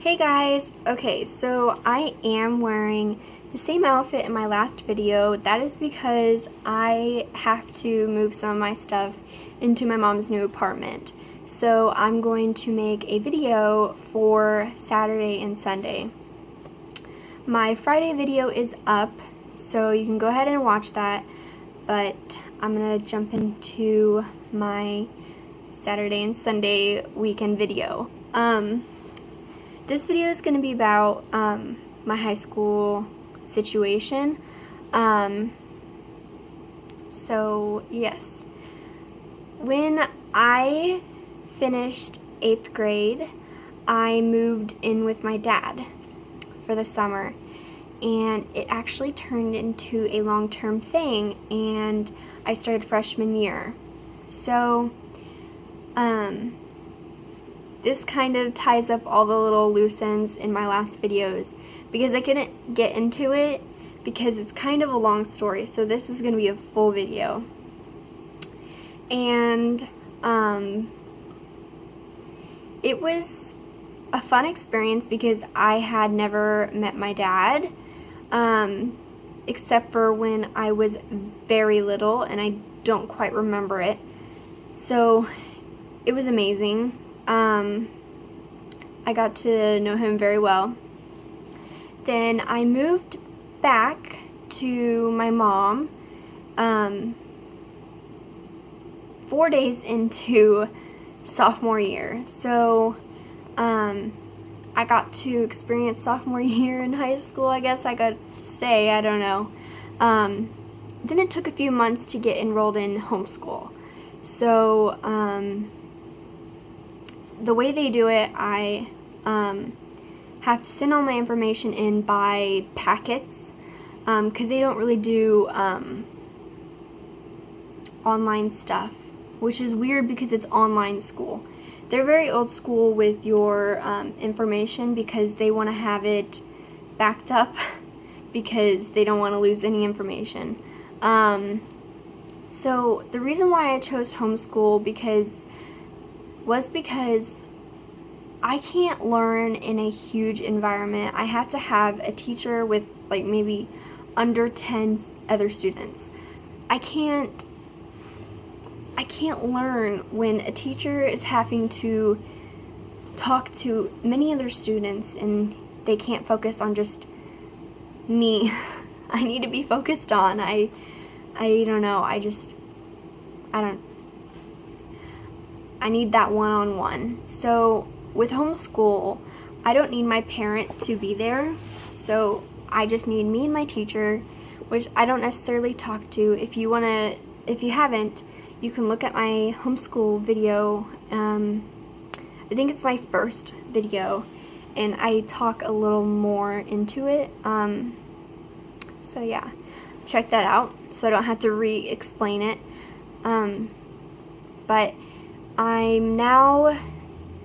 Hey guys! Okay, so I am wearing the same outfit in my last video. That is because I have to move some of my stuff into my mom's new apartment. So I'm going to make a video for Saturday and Sunday. My Friday video is up, so you can go ahead and watch that, but I'm gonna jump into my Saturday and Sunday weekend video. This video is going to be about my high school situation. So yes, when I finished 8th grade, I moved in with my dad for the summer, and it actually turned into a long-term thing, and I started freshman year. So this kind of ties up all the little loose ends in my last videos because I couldn't get into it because it's kind of a long story, so this is going to be a full video. And it was a fun experience because I had never met my dad except for when I was very little, and I don't quite remember it. So it was amazing. I got to know him very well. Then I moved back to my mom 4 days into sophomore year. So I got to experience sophomore year in high school, I guess I could say, I don't know. Then it took a few months to get enrolled in homeschool. So the way they do it, I have to send all my information in by packets because they don't really do online stuff, which is weird because it's online school. They're very old school with your information because they want to have it backed up because they don't want to lose any information. So the reason why I chose homeschool was because I can't learn in a huge environment. I have to have a teacher with like maybe under 10 other students. I can't learn when a teacher is having to talk to many other students and they can't focus on just me. I need to be focused on. I don't know, I need that one-on-one. So with homeschool, I don't need my parent to be there, so I just need me and my teacher, which I don't necessarily talk to. If you haven't, you can look at my homeschool video. I think it's my first video, and I talk a little more into it. So yeah, check that out so I don't have to re-explain it. But I'm now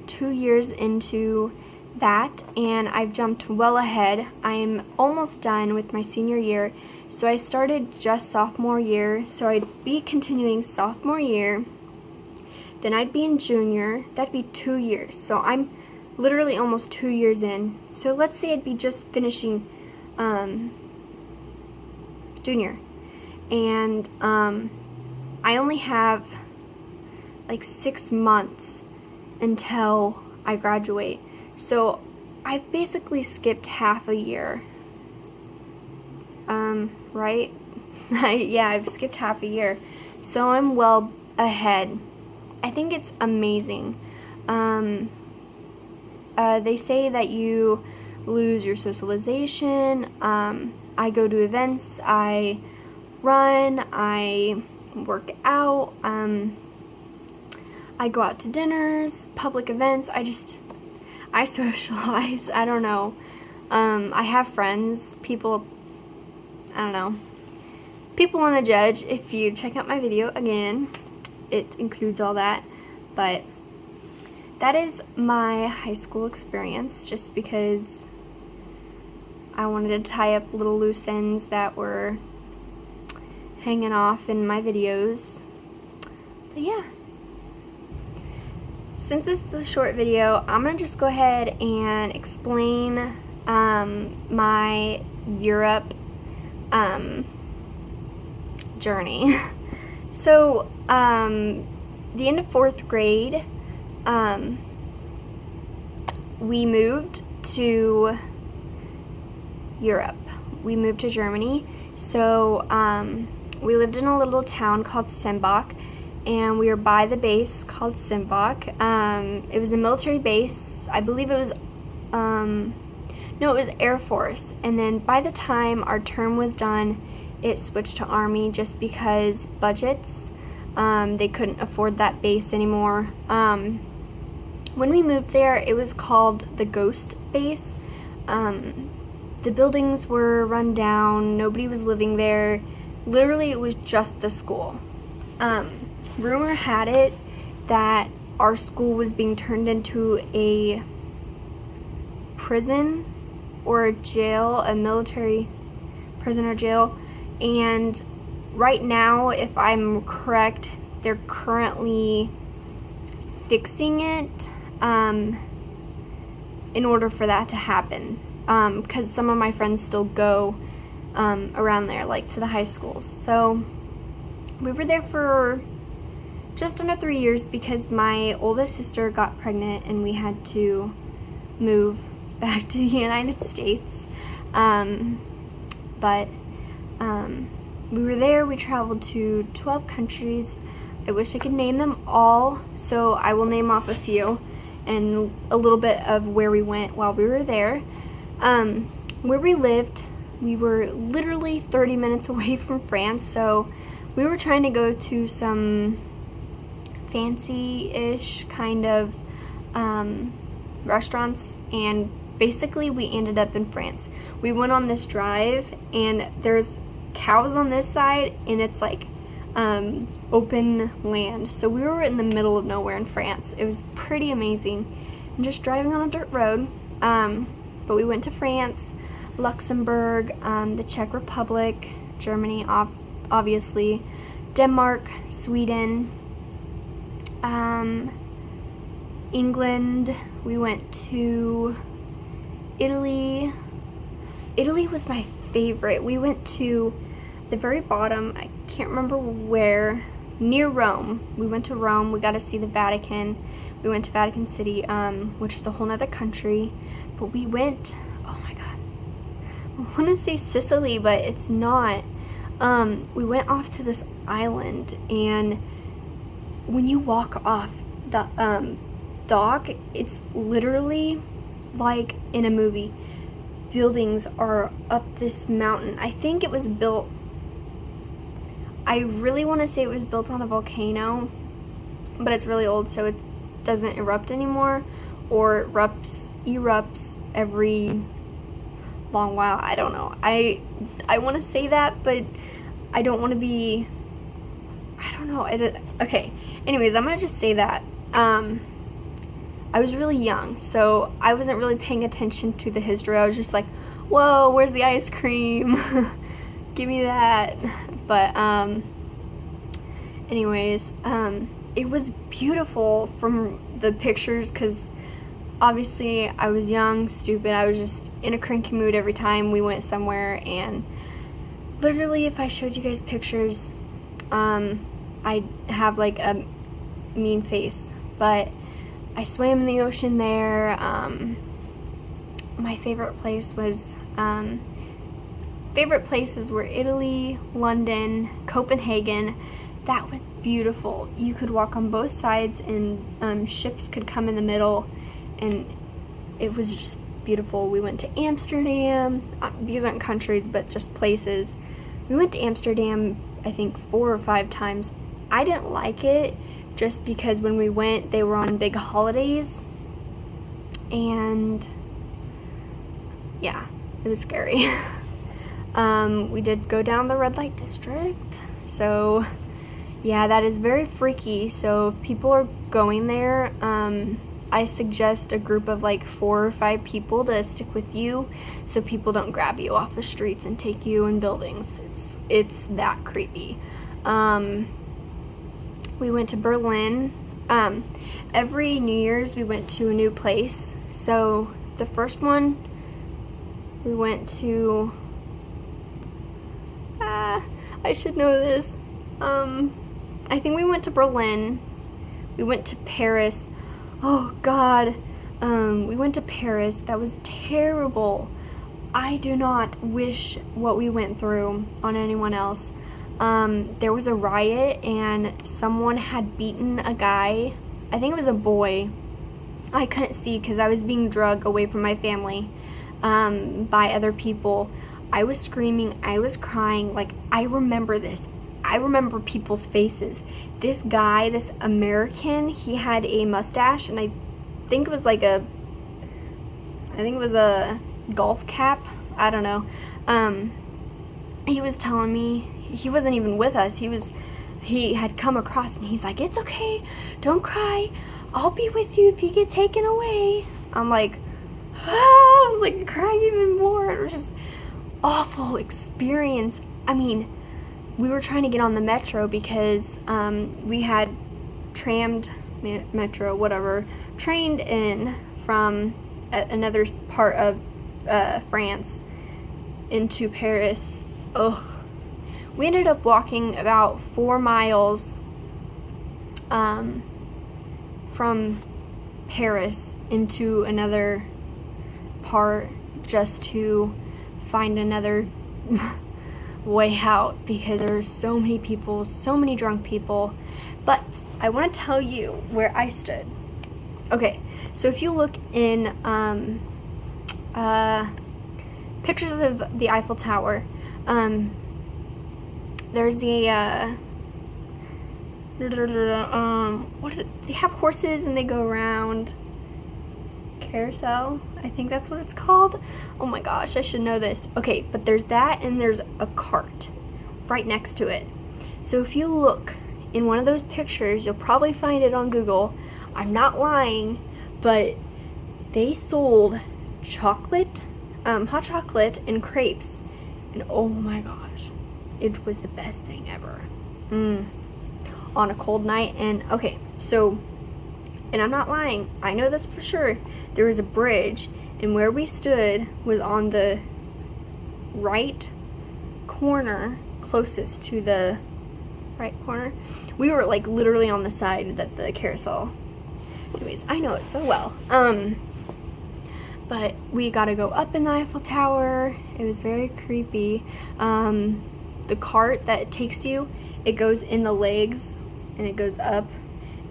2 years into that, and I've jumped well ahead. I'm almost done with my senior year, so I started just sophomore year, so I'd be continuing sophomore year, then I'd be in junior. That'd be 2 years, so I'm literally almost 2 years in. So let's say I'd be just finishing junior, and I only have like 6 months until I graduate. So I've basically skipped half a year. Right? Yeah, I've skipped half a year. So I'm well ahead. I think it's amazing. They say that you lose your socialization. I go to events, I run, I work out, I go out to dinners, public events. I socialize. I don't know. I have friends. People, I don't know. People want to judge. If you check out my video again, it includes all that. But that is my high school experience, just because I wanted to tie up little loose ends that were hanging off in my videos. But yeah. since this is a short video, I'm gonna just go ahead and explain my Europe journey. So the end of 4th grade, we moved to Europe. We moved to Germany. So we lived in a little town called Simbach, and we were by the base called Simbach. It was a military base. I believe it was no, it was Air Force. And then by the time our term was done, it switched to Army just because budgets. They couldn't afford that base anymore. When we moved there, it was called the Ghost Base. The buildings were run down. Nobody was living there. Literally, it was just the school. Rumor had it that our school was being turned into a prison or a jail, a military prison or jail. And right now, if I'm correct, they're currently fixing it in order for that to happen. Because some of my friends still go around there, like to the high schools. So we were there for just under 3 years because my oldest sister got pregnant and we had to move back to the United States. But we were there. We traveled to 12 countries. I wish I could name them all, so I will name off a few and a little bit of where we went while we were there. Where we lived, we were literally 30 minutes away from France, so we were trying to go to some fancy-ish kind of restaurants, and basically we ended up in France. We went on this drive, and there's cows on this side, and it's like open land. So we were in the middle of nowhere in France. It was pretty amazing, and just driving on a dirt road. But we went to France, Luxembourg, the Czech Republic, Germany, obviously, Denmark, Sweden, England. We went to Italy. Italy was my favorite. We went to the very bottom, I can't remember where, near Rome. We went to Rome. We got to see the Vatican. We went to Vatican City, which is a whole nother country. But we went, oh my god, I want to say Sicily, but it's not. We went off to this island, and when you walk off the dock, it's literally like in a movie. Buildings are up this mountain. I think it was built, I really want to say it was built on a volcano, but it's really old, so it doesn't erupt anymore, or erupts every long while. I don't know. I want to say that, but I don't want to be, I don't know. Okay, anyways, I'm gonna just say that I was really young, so I wasn't really paying attention to the history. I was just like, whoa, where's the ice cream? Give me that. But anyways, it was beautiful from the pictures, because obviously I was young, stupid. I was just in a cranky mood every time we went somewhere, and literally if I showed you guys pictures, I'd have like a mean face. But I swam in the ocean there. My favorite places were Italy, London, Copenhagen. That was beautiful. You could walk on both sides, and ships could come in the middle, and it was just beautiful. We went to Amsterdam. These aren't countries, but just places. We went to Amsterdam, I think 4 or 5 times. I didn't like it, just because when we went, they were on big holidays, and yeah, it was scary. We did go down the red light district, so yeah, that is very freaky. So if people are going there, I suggest a group of like 4 or 5 people to stick with you, so people don't grab you off the streets and take you in buildings. It's that creepy. We went to Berlin. Every New Year's we went to a new place. So the first one we went to, I should know this. I think we went to Berlin. We went to Paris. Oh God. We went to Paris. That was terrible. I do not wish what we went through on anyone else. There was a riot and someone had beaten a guy. I think it was a boy. I couldn't see because I was being drugged away from my family by other people. I was screaming, I was crying. Like, I remember this. I remember people's faces. This guy, this American, he had a mustache, and I think it was like a golf cap. I don't know. He was telling me, he wasn't even with us. He had come across and he's like, "It's okay, don't cry. I'll be with you if you get taken away." I'm like, I was like crying even more. It was just awful experience. I mean, we were trying to get on the metro because we had trained in from another part of France into Paris. Ugh. We ended up walking about 4 miles from Paris into another part just to find another way out because there were so many people, so many drunk people. But I want to tell you where I stood. Okay, so if you look in pictures of the Eiffel Tower, there's a what is it? They have horses and they go around. Carousel, I think that's what it's called. Oh my gosh, I should know this. Okay, but there's that and there's a cart right next to it. So if you look in one of those pictures, you'll probably find it on Google. I'm not lying, but they sold chocolate, hot chocolate and crepes, and oh my gosh, it was the best thing ever. On a cold night. And okay, so, and I'm not lying, I know this for sure, there was a bridge, and where we stood was on the right corner, closest to the right corner. We were like literally on the side that the carousel. Anyways, I know it so well. But we gotta go up in the Eiffel Tower. It was very creepy. The cart that takes you, it goes in the legs and it goes up,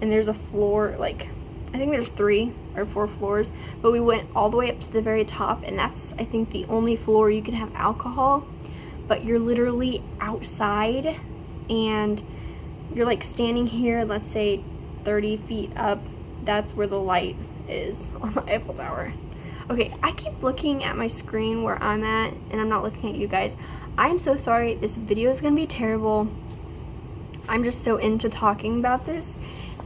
and there's a floor, like I think there's 3 or 4 floors, but we went all the way up to the very top, and that's I think the only floor you can have alcohol. But you're literally outside and you're like standing here, let's say 30 feet up. That's where the light is on the Eiffel Tower. Okay, I keep looking at my screen where I'm at and I'm not looking at you guys. I'm so sorry, this video is gonna be terrible. I'm just so into talking about this.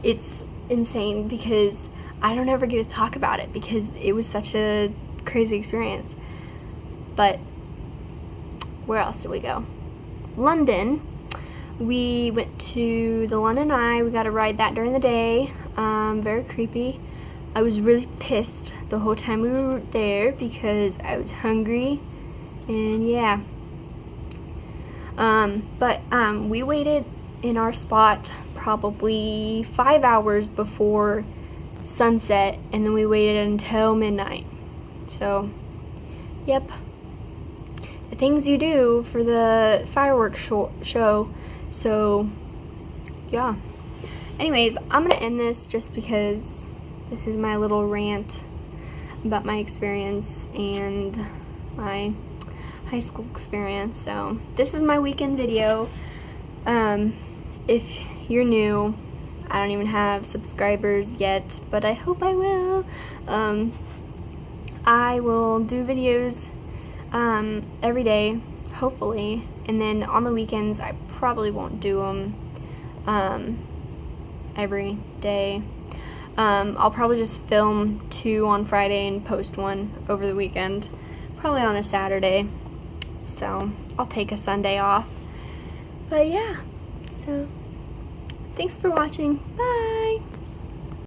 It's insane because I don't ever get to talk about it because it was such a crazy experience. But where else did we go? London. We went to the London Eye. We got to ride that during the day. Very creepy. I was really pissed the whole time we were there because I was hungry, and yeah. But we waited in our spot probably 5 hours before sunset, and then we waited until midnight. So, yep. The things you do for the fireworks show. So, yeah. Anyways, I'm gonna end this just because this is my little rant about my experience and my high school experience. So, this is my weekend video. If you're new, I don't even have subscribers yet, but I hope I will. I will do videos every day, hopefully, and then on the weekends I probably won't do them every day. I'll probably just film 2 on Friday and post 1 over the weekend, probably on a Saturday, so I'll take a Sunday off. But yeah, so thanks for watching. Bye!